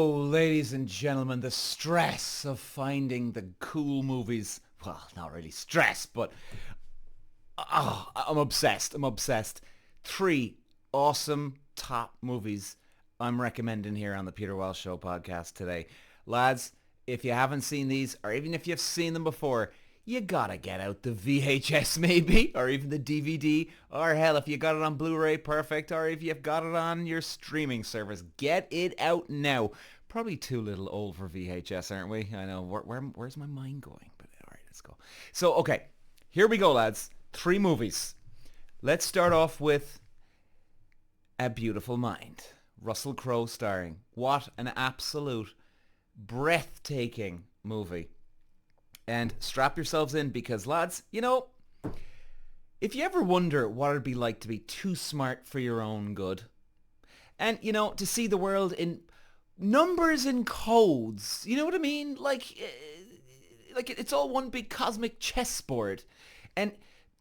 Oh, ladies and gentlemen, the stress of finding the cool movies. Well, not really stress, but I'm obsessed. I'm obsessed. Three awesome top movies I'm recommending here on the Peter Welsh Show podcast today. Lads, if you haven't seen these, or even if you've seen them before, you gotta get out the VHS maybe, or even the DVD, or hell, if you got it on Blu-ray, perfect, or if you've got it on your streaming service, get it out now. Probably too little old for VHS, aren't we? I know, where's my mind going? But all right, let's go. So, okay, here we go, lads. Three movies. Let's start off with A Beautiful Mind. Russell Crowe starring. What an absolute breathtaking movie. And strap yourselves in because, lads, you know, if you ever wonder what it'd be like to be too smart for your own good, and, you know, to see the world in numbers and codes, you know what I mean? Like it's all one big cosmic chessboard. And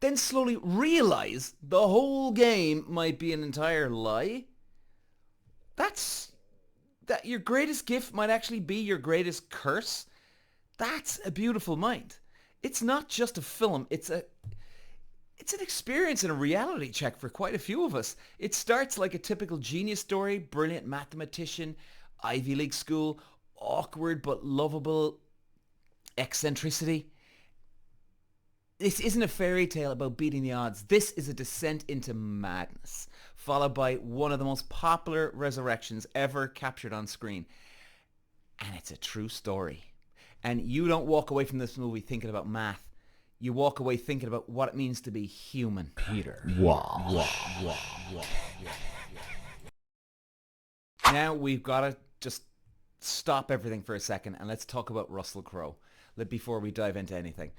then slowly realize the whole game might be an entire lie. That your greatest gift might actually be your greatest curse. That's A Beautiful Mind. It's not just a film. It's an experience and a reality check for quite a few of us. It starts like a typical genius story, brilliant mathematician, Ivy League school, awkward but lovable eccentricity. This isn't a fairy tale about beating the odds. This is a descent into madness, followed by one of the most popular resurrections ever captured on screen. And it's a true story. And you don't walk away from this movie thinking about math. You walk away thinking about what it means to be human. Peter. Wow. Now we've got to just stop everything for a second and let's talk about Russell Crowe before we dive into anything.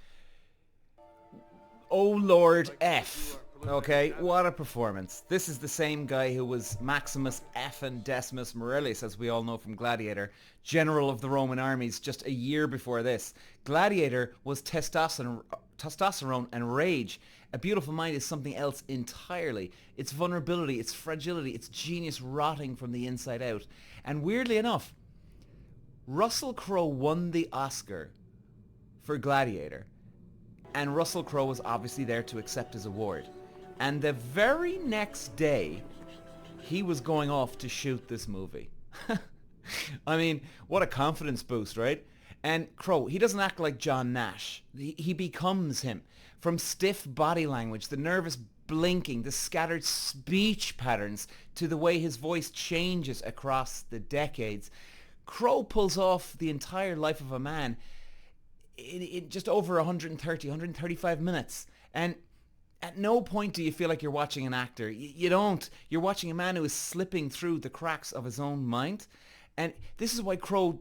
Oh Lord F. Okay, what a performance. This is the same guy who was Maximus effing Decimus Muralis, as we all know from Gladiator, general of the Roman armies just a year before this. Gladiator was testosterone and rage. A Beautiful Mind is something else entirely. It's vulnerability, it's fragility, it's genius rotting from the inside out. And weirdly enough, Russell Crowe won the Oscar for Gladiator. And Russell Crowe was obviously there to accept his award. And the very next day, he was going off to shoot this movie. I mean, what a confidence boost, right? And Crowe, he doesn't act like John Nash. He becomes him. From stiff body language, the nervous blinking, the scattered speech patterns, to the way his voice changes across the decades, Crowe pulls off the entire life of a man in just over 135 minutes. And at no point do you feel like you're watching an actor. You don't. You're watching a man who is slipping through the cracks of his own mind. And this is why Crowe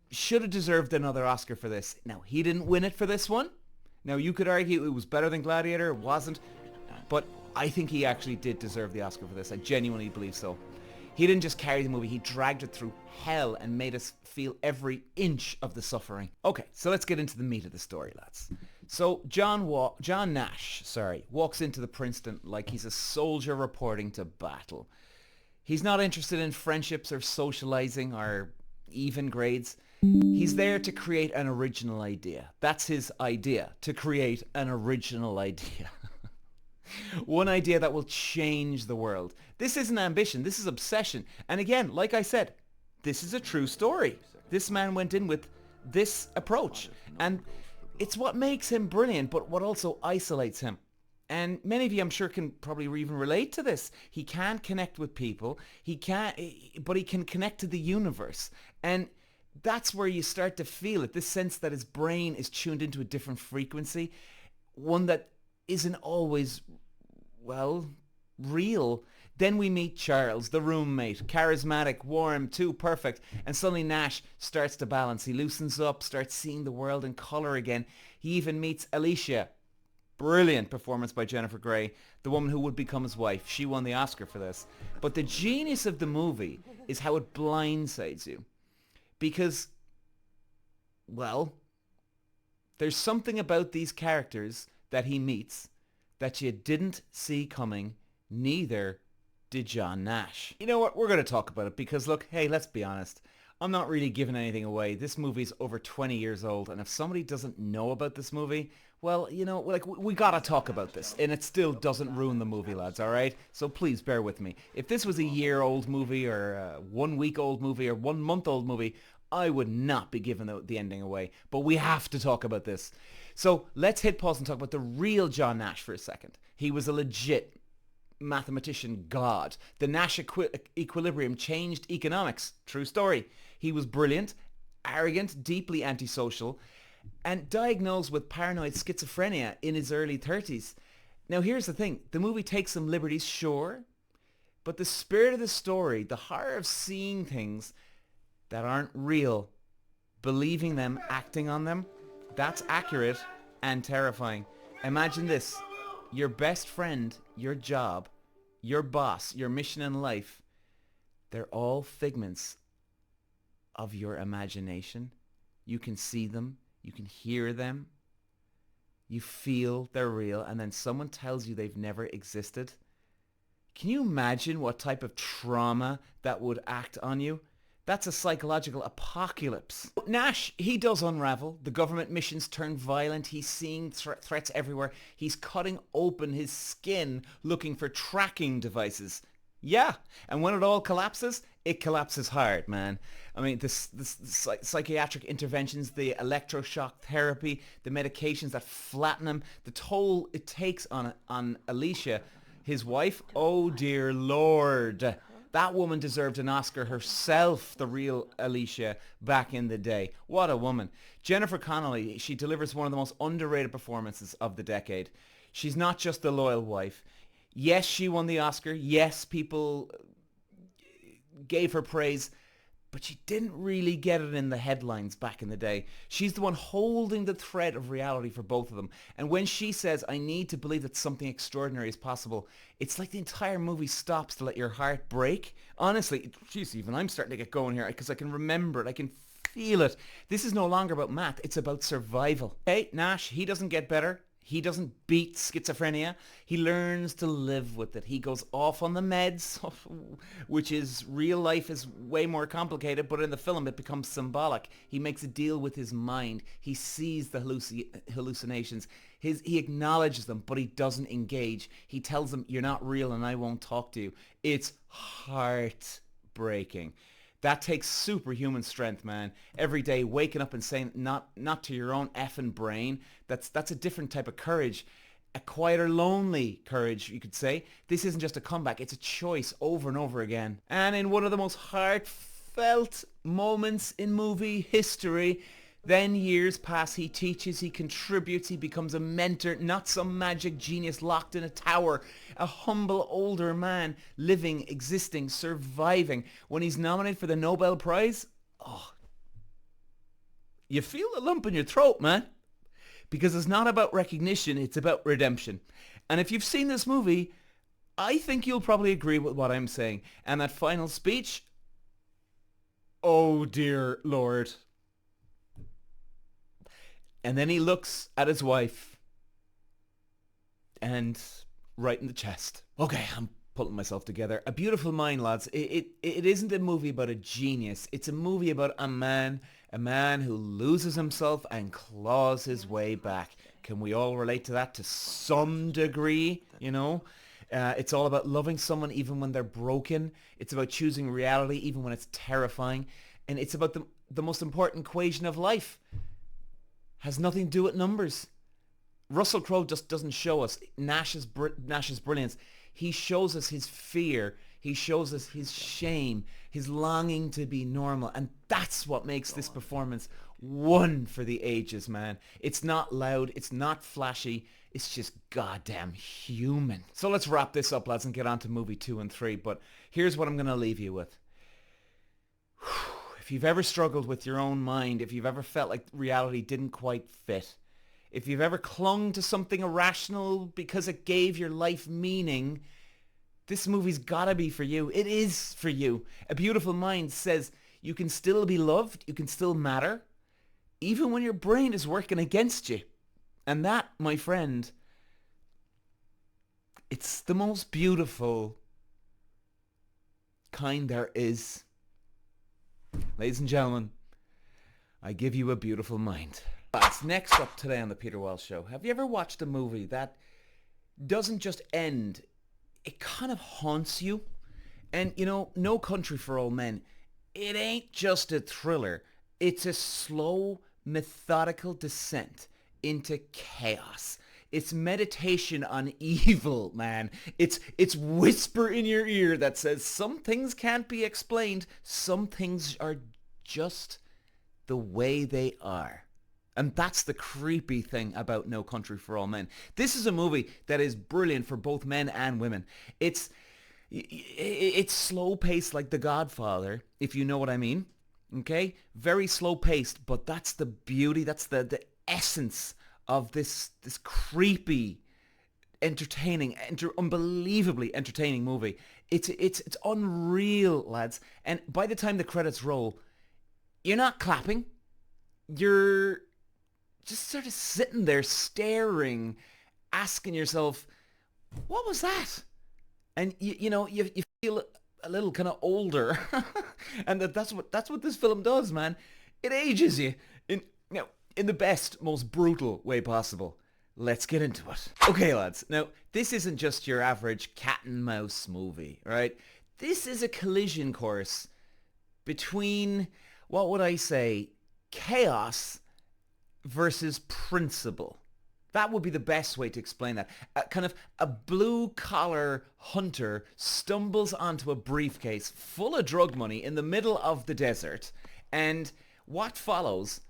should have deserved another Oscar for this. Now, he didn't win it for this one. Now, you could argue it was better than Gladiator. It wasn't. But I think he actually did deserve the Oscar for this. I genuinely believe so. He didn't just carry the movie, he dragged it through hell and made us feel every inch of the suffering. Okay, so let's get into the meat of the story, lads. So John Nash walks into the Princeton like he's a soldier reporting to battle. He's not interested in friendships or socializing or even grades. He's there to create an original idea. That's his idea, to create an original idea. One idea that will change the world. This isn't ambition, this is obsession. And again, like I said, this is a true story. This man went in with this approach. And it's what makes him brilliant, but what also isolates him. And many of you, I'm sure, can probably even relate to this. He can't connect with people, but he can connect to the universe. And that's where you start to feel it, this sense that his brain is tuned into a different frequency, one that isn't always, well, real. Then we meet Charles, the roommate, charismatic, warm, too perfect, and suddenly Nash starts to balance. He loosens up, starts seeing the world in colour again. He even meets Alicia. Brilliant performance by Jennifer Grey, the woman who would become his wife. She won the Oscar for this. But the genius of the movie is how it blindsides you. Because, well, there's something about these characters that he meets that you didn't see coming, neither did John Nash. You know what? We're going to talk about it because, look, hey, let's be honest. I'm not really giving anything away. This movie's over 20 years old, and if somebody doesn't know about this movie, well, like we gotta talk about this, and it still doesn't ruin the movie, lads. All right, so please bear with me. If this was a year-old movie, or a 1-week-old movie, or 1-month-old movie, I would not be giving the ending away. But we have to talk about this. So let's hit pause and talk about the real John Nash for a second. He was a legit mathematician god. The Nash equilibrium changed economics. True story. He was brilliant, arrogant, deeply antisocial, and diagnosed with paranoid schizophrenia in his early 30s. Now here's the thing. The movie takes some liberties, sure, but the spirit of the story, the horror of seeing things that aren't real, believing them, acting on them, that's accurate and terrifying. Imagine this. Your best friend, your job, your boss, your mission in life, they're all figments of your imagination. You can see them, you can hear them, you feel they're real, and then someone tells you they've never existed. Can you imagine what type of trauma that would act on you? That's a psychological apocalypse. Nash, he does unravel. The government missions turn violent. He's seeing threats everywhere. He's cutting open his skin looking for tracking devices. Yeah, and when it all collapses, it collapses hard, man. I mean, this psychiatric interventions, the electroshock therapy, the medications that flatten him, the toll it takes on Alicia, his wife. Oh dear Lord. That woman deserved an Oscar herself, the real Alicia, back in the day. What a woman. Jennifer Connelly, she delivers one of the most underrated performances of the decade. She's not just the loyal wife. Yes, she won the Oscar. Yes, people gave her praise. But she didn't really get it in the headlines back in the day. She's the one holding the thread of reality for both of them. And when she says, I need to believe that something extraordinary is possible, it's like the entire movie stops to let your heart break. Honestly, geez, even I'm starting to get going here because I can remember it. I can feel it. This is no longer about math. It's about survival. Hey, Nash, he doesn't get better. He doesn't beat schizophrenia. He learns to live with it. He goes off on the meds, which is real life is way more complicated, but in the film it becomes symbolic. He makes a deal with his mind. He sees the hallucinations. He acknowledges them, but he doesn't engage. He tells them, you're not real and I won't talk to you. It's heartbreaking. That takes superhuman strength, man. Every day waking up and saying not to your own effing brain. That's a different type of courage. A quieter, lonely courage, you could say. This isn't just a comeback. It's a choice over and over again. And in one of the most heartfelt moments in movie history, then years pass, he teaches, he contributes, he becomes a mentor, not some magic genius locked in a tower, a humble older man, living, existing, surviving. When he's nominated for the Nobel Prize, oh, you feel a lump in your throat, man. Because it's not about recognition, it's about redemption. And if you've seen this movie, I think you'll probably agree with what I'm saying. And that final speech, oh dear Lord. And then he looks at his wife and right in the chest. Okay, I'm pulling myself together. A Beautiful Mind, lads. It isn't a movie about a genius. It's a movie about a man who loses himself and claws his way back. Can we all relate to that to some degree, you know? It's all about loving someone even when they're broken. It's about choosing reality even when it's terrifying. And it's about the most important equation of life. Has nothing to do with numbers. Russell Crowe just doesn't show us Nash's brilliance. He shows us his fear. He shows us his shame, his longing to be normal. And that's what makes this performance one for the ages, man. It's not loud. It's not flashy. It's just goddamn human. So let's wrap this up, lads, and get on to movie 2 and 3. But here's what I'm going to leave you with. If you've ever struggled with your own mind, if you've ever felt like reality didn't quite fit, if you've ever clung to something irrational because it gave your life meaning, this movie's gotta be for you. It is for you. A Beautiful Mind says you can still be loved, you can still matter, even when your brain is working against you. And that, my friend, it's the most beautiful kind there is. Ladies and gentlemen, I give you a beautiful mind. That's next up today on the Peter Wells Show. Have you ever watched a movie that doesn't just end, it kind of haunts you? And you know, No Country for Old Men, it ain't just a thriller. It's a slow, methodical descent into chaos. It's meditation on evil, man. It's whisper in your ear that says some things can't be explained. Some things are just the way they are. And that's the creepy thing about No Country for All Men. This is a movie that is brilliant for both men and women. It's slow paced like The Godfather, if you know what I mean. Okay? Very slow paced, but that's the beauty, that's the essence of this creepy, entertaining, unbelievably entertaining movie. It's unreal, lads. And by the time the credits roll, you're not clapping. You're just sort of sitting there staring, asking yourself, what was that? And you feel a little kind of older. And that's what this film does, man. It ages you in the best, most brutal way possible. Let's get into it. Okay, lads. Now, this isn't just your average cat and mouse movie, right? This is a collision course between, what would I say, chaos versus principle. That would be the best way to explain that. Kind of a blue-collar hunter stumbles onto a briefcase full of drug money in the middle of the desert, and what follows?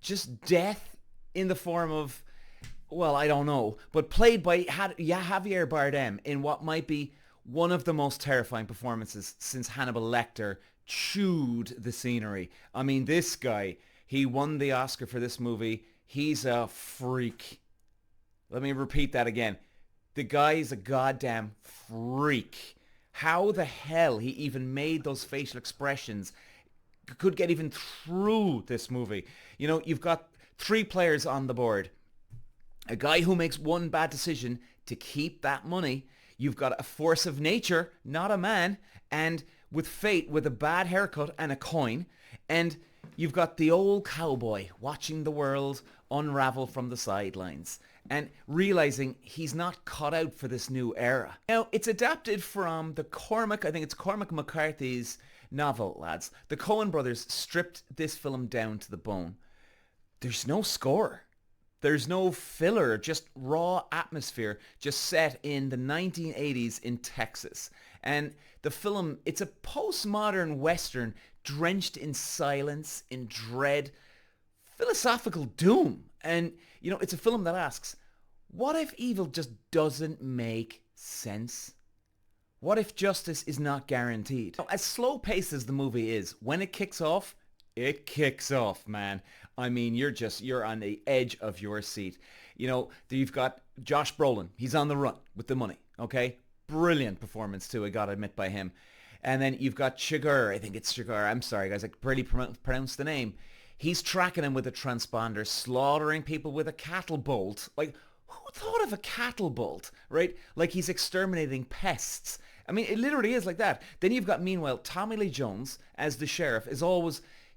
Just death in the form of, well, I don't know, but played by Javier Bardem in what might be one of the most terrifying performances since Hannibal Lecter chewed the scenery. I mean, this guy, he won the Oscar for this movie. He's a freak. Let me repeat that again. The guy is a goddamn freak. How the hell he even made those facial expressions could get even through this movie. You know, you've got 3 players on the board. A guy who makes one bad decision to keep that money. You've got a force of nature, not a man, and with fate, with a bad haircut and a coin. And you've got the old cowboy watching the world unravel from the sidelines and realizing he's not cut out for this new era. Now, it's adapted from I think it's Cormac McCarthy's novel, lads. The Coen brothers stripped this film down to the bone. There's no score. There's no filler, just raw atmosphere, just set in the 1980s in Texas. And the film, it's a postmodern Western drenched in silence, in dread, philosophical doom. And, you know, it's a film that asks, what if evil just doesn't make sense? What if justice is not guaranteed? As slow-paced as the movie is, when it kicks off, man. I mean, you're on the edge of your seat. You know, you've got Josh Brolin. He's on the run with the money, okay? Brilliant performance, too, I gotta admit, by him. And then you've got Sugar. I think it's Sugar. I'm sorry, guys. I can barely pronounce the name. He's tracking him with a transponder, slaughtering people with a cattle bolt. Like, who thought of a cattle bolt, right? Like he's exterminating pests. I mean, it literally is like that. Then you've got, meanwhile, Tommy Lee Jones as the sheriff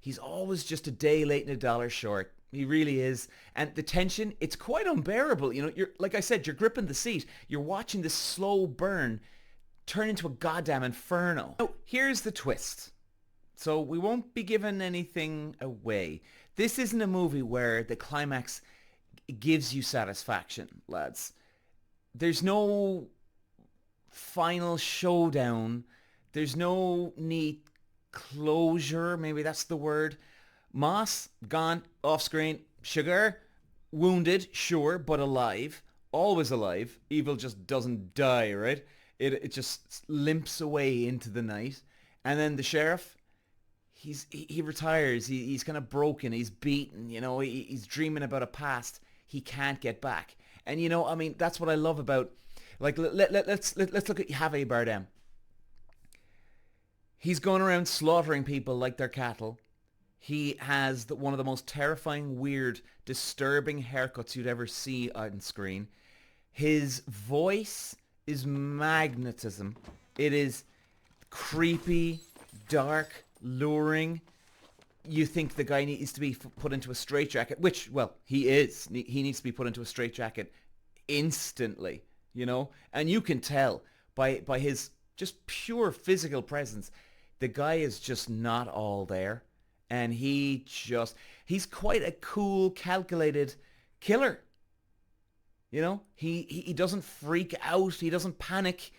he's always just a day late and a dollar short. He really is. And the tension, it's quite unbearable. You know, like I said, you're gripping the seat. You're watching this slow burn turn into a goddamn inferno. Now, here's the twist. So we won't be giving anything away. This isn't a movie where the climax gives you satisfaction, lads. There's no final showdown. There's no neat closure. Maybe that's the word. Moss, gone, off screen. Sugar, wounded, sure, but alive. Always alive. Evil just doesn't die, right? It just limps away into the night. And then the sheriff, he retires. He's kind of broken. He's beaten. You know, he's dreaming about a past he can't get back. And you know, I mean, that's what I love about. Like, let's look at Javier Bardem. He's going around slaughtering people like they're cattle. He has one of the most terrifying, weird, disturbing haircuts you'd ever see on screen. His voice is magnetism. It is creepy, dark, luring. you think the guy needs to be put into a straitjacket, which, well, he is. He needs to be put into a straitjacket instantly, you know? And you can tell by his just pure physical presence, the guy is just not all there. And he's quite a cool, calculated killer. You know? He doesn't freak out. He doesn't panic.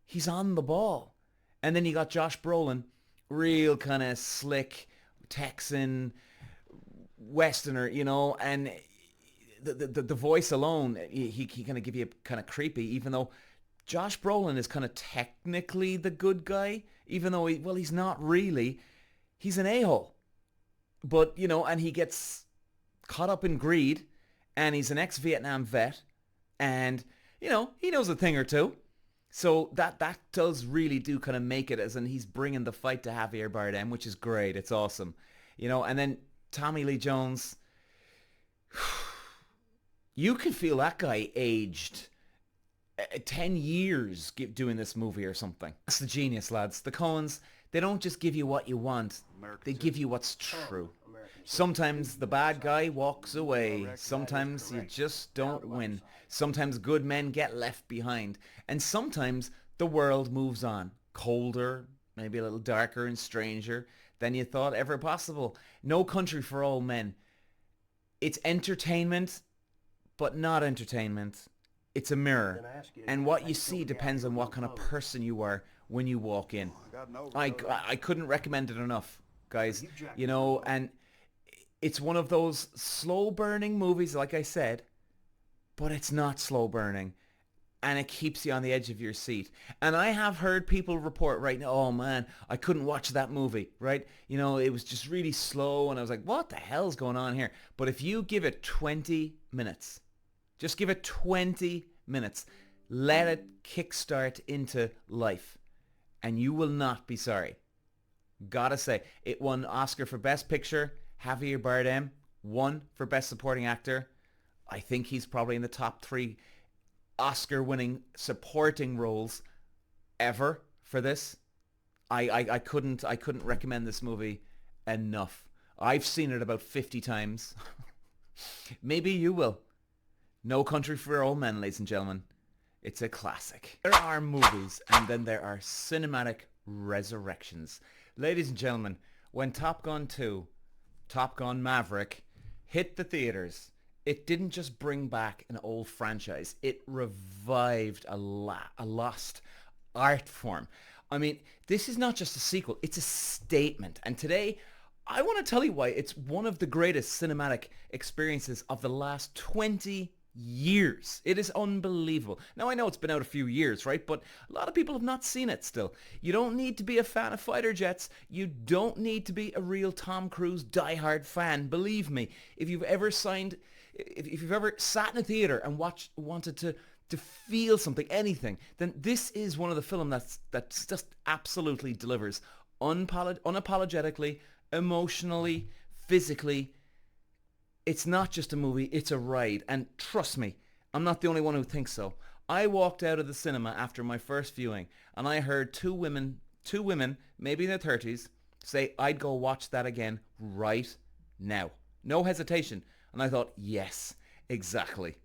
He's on the ball. And then you got Josh Brolin, real kind of slick Texan Westerner, you know, and the voice alone, he kind of give you kind of creepy, even though Josh Brolin is kind of technically the good guy, even though he's not really. He's an a-hole. But, you know, and he gets caught up in greed, and he's an ex-Vietnam vet, and, you know, he knows a thing or two. So that does really do kind of make it, as in he's bringing the fight to Javier Bardem, which is great. It's awesome. You know, and then Tommy Lee Jones, you can feel that guy aged 10 years doing this movie or something. That's the genius, lads. The Coens, they don't just give you what you want. They give you what's true. Sometimes the bad guy walks away. Sometimes you just don't win. Sometimes good men get left behind. And sometimes the world moves on. Colder, maybe a little darker and stranger than you thought ever possible. No Country for Old Men. It's entertainment, but not entertainment. It's a mirror. And what you see depends on what kind of person you are when you walk in. I couldn't recommend it enough, guys. You know, and it's one of those slow burning movies, like I said, but it's not slow burning. And it keeps you on the edge of your seat. And I have heard people report right now, oh man, I couldn't watch that movie, right? You know, it was just really slow, and I was like, what the hell's going on here? But if you give it 20 minutes, just give it 20 minutes, let it kickstart into life, and you will not be sorry. Gotta say, it won Oscar for Best Picture. Javier Bardem won for Best Supporting Actor. I think he's probably in the top 3 Oscar-winning supporting roles ever for this. I couldn't recommend this movie enough. I've seen it about 50 times. Maybe you will. No Country for Old Men, ladies and gentlemen. It's a classic. There are movies, and then there are cinematic resurrections. Ladies and gentlemen, when Top Gun 2, Top Gun Maverick, hit the theaters, it didn't just bring back an old franchise. It revived a lost art form. I mean, this is not just a sequel. It's a statement. And today, I want to tell you why it's one of the greatest cinematic experiences of the last 20 years. It is unbelievable. Now, I know it's been out a few years, right? But a lot of people have not seen it still. You don't need to be a fan of fighter jets. You don't need to be a real Tom Cruise diehard fan. Believe me, if you've ever sat in a theater and wanted to feel something, anything, then this is one of the films that's just absolutely delivers. Unapologetically, emotionally, physically. It's not just a movie, it's a ride. And trust me, I'm not the only one who thinks so. I walked out of the cinema after my first viewing, and I heard two women, maybe in their 30s, say, I'd go watch that again right now. No hesitation. And I thought, yes, exactly.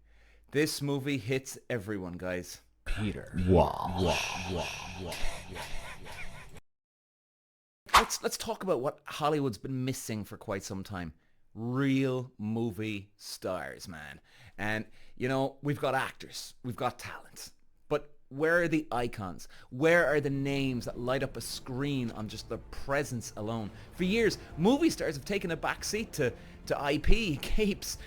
This movie hits everyone, guys. Peter. Wow. Let's talk about what Hollywood's been missing for quite some time. Real movie stars, man. And, you know, we've got actors. We've got talent. But where are the icons? Where are the names that light up a screen on just their presence alone? For years, movie stars have taken a back seat to IP, capes,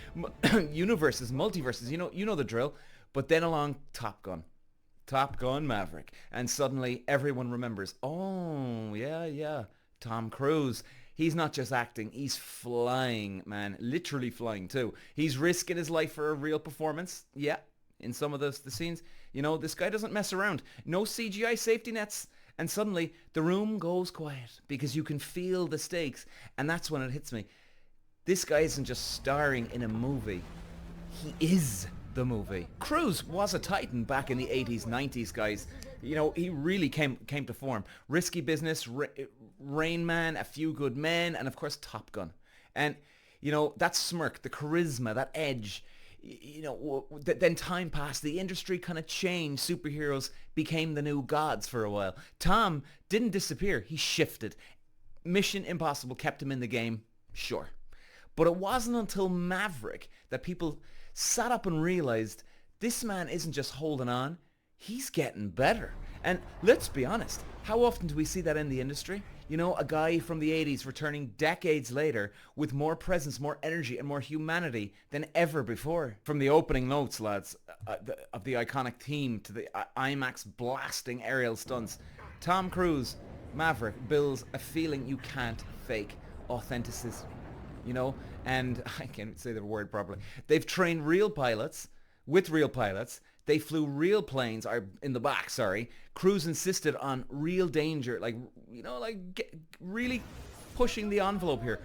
universes, multiverses. You know the drill. But then along Top Gun Maverick. And suddenly everyone remembers, oh, yeah, Tom Cruise. He's not just acting, he's flying, man. Literally flying, too. He's risking his life for a real performance. Yeah, in some of the scenes. You know, this guy doesn't mess around. No CGI safety nets. And suddenly, the room goes quiet because you can feel the stakes. And that's when it hits me. This guy isn't just starring in a movie. He is the movie. Cruise was a titan back in the 80s, 90s, guys. He really came to form. Risky Business, Rain Man, A Few Good Men, and of course Top Gun. And that smirk, the charisma, that edge. Then time passed. The industry kind of changed. Superheroes became the new gods for a while. Tom didn't disappear. He shifted. Mission Impossible kept him in the game, sure. But it wasn't until Maverick that people sat up and realized this man isn't just holding on, he's getting better. And let's be honest, how often do we see that in the industry? A guy from the 80s returning decades later with more presence, more energy, and more humanity than ever before. From the opening notes, lads, of the iconic theme to the IMAX blasting aerial stunts, Tom Cruise, Maverick, builds a feeling you can't fake. Authenticity. And I can't say the word properly. They've trained real pilots with real pilots. They flew real planes, or in the back, sorry. Cruise insisted on real danger, really pushing the envelope here.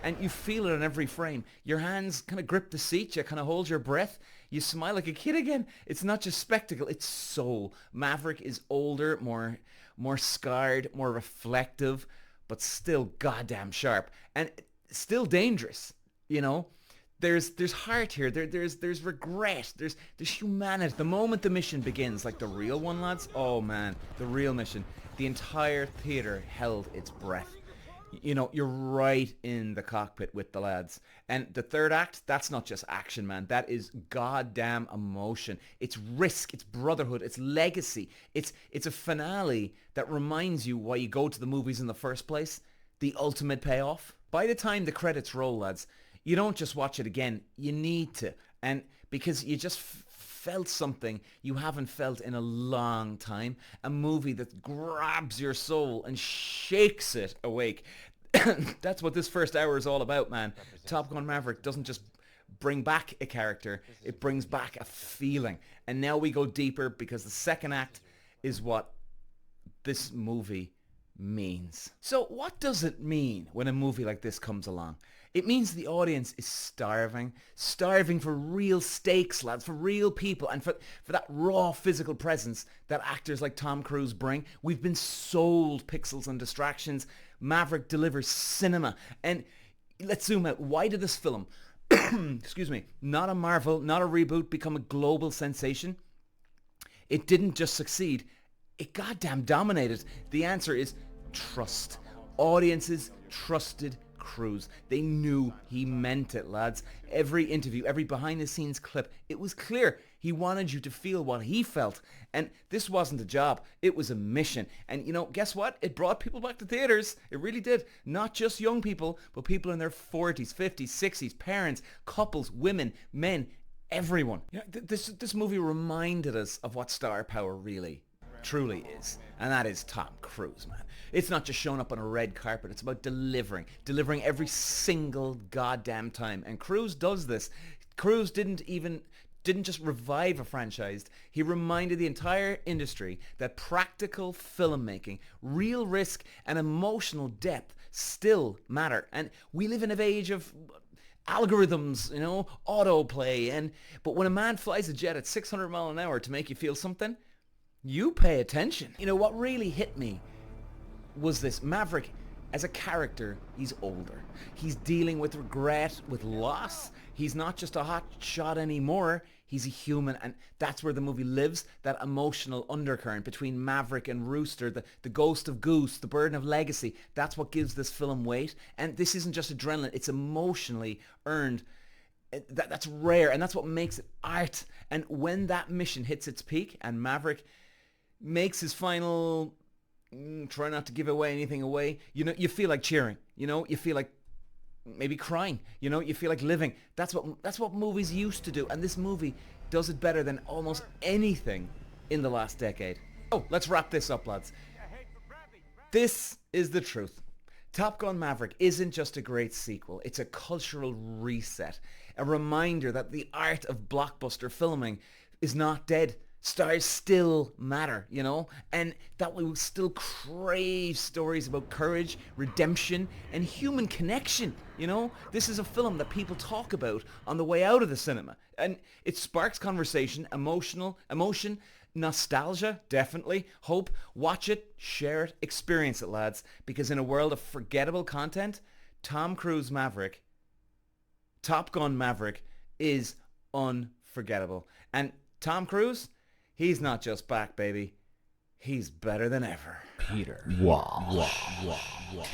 And you feel it in every frame. Your hands kind of grip the seat, you kind of hold your breath. You smile like a kid again. It's not just spectacle, it's soul. Maverick is older, more scarred, more reflective, but still goddamn sharp. And still dangerous, There's heart here. There's regret. There's humanity. The moment the mission begins, like the real one, lads. Oh man, the real mission. The entire theater held its breath. You're right in the cockpit with the lads. And the third act, that's not just action, man. That is goddamn emotion. It's risk. It's brotherhood. It's legacy. It's a finale that reminds you why you go to the movies in the first place. The ultimate payoff. By the time the credits roll, lads, you don't just watch it again. You need to. And because you just felt something you haven't felt in a long time. A movie that grabs your soul and shakes it awake. That's what this first hour is all about, man. Top Gun Maverick doesn't just bring back a character. It brings back a feeling. And now we go deeper because the second act is what this movie means. So what does it mean when a movie like this comes along? It means the audience is starving for real stakes, lads, for real people, and for that raw physical presence that actors like Tom Cruise bring. We've been sold pixels and distractions. Maverick delivers cinema. And let's zoom out. Why did this film, excuse me, not a Marvel, not a reboot, become a global sensation? It didn't just succeed. It goddamn dominated. The answer is trust. Audiences trusted Cruise. They knew he meant it, lads. Every interview, every behind-the-scenes clip, it was clear he wanted you to feel what he felt. And this wasn't a job. It was a mission. And guess what? It brought people back to theaters. It really did. Not just young people, but people in their 40s, 50s, 60s, parents, couples, women, men, everyone. This movie reminded us of what star power really truly is, and that is Tom Cruise, man. It's not just showing up on a red carpet. It's about delivering every single goddamn time. And Cruise does this. Cruise didn't just revive a franchise. He reminded the entire industry that practical filmmaking, real risk, and emotional depth still matter. And we live in an age of algorithms, autoplay, but when a man flies a jet at 600 miles an hour to make you feel something, you pay attention. What really hit me was this. Maverick, as a character, he's older. He's dealing with regret, with loss. He's not just a hot shot anymore. He's a human, and that's where the movie lives, that emotional undercurrent between Maverick and Rooster, the ghost of Goose, the burden of legacy. That's what gives this film weight. And this isn't just adrenaline, it's emotionally earned. That's rare, and that's what makes it art. And when that mission hits its peak and Maverick makes his final, try not to give anything away, you feel like cheering, you feel like maybe crying, you feel like living. That's what movies used to do, and this movie does it better than almost anything in the last decade. Oh, let's wrap this up, lads. This is the truth. Top Gun Maverick isn't just a great sequel, it's a cultural reset, a reminder that the art of blockbuster filming is not dead. Stars still matter, and that we will still crave stories about courage, redemption, and human connection, This is a film that people talk about on the way out of the cinema, and it sparks conversation, emotion, Nostalgia, definitely. Hope, watch it, share it, experience it, lads. Because in a world of forgettable content, Tom Cruise Maverick, Top Gun Maverick, is unforgettable. And Tom Cruise, he's not just back, baby. He's better than ever. Peter. Wow. Wow.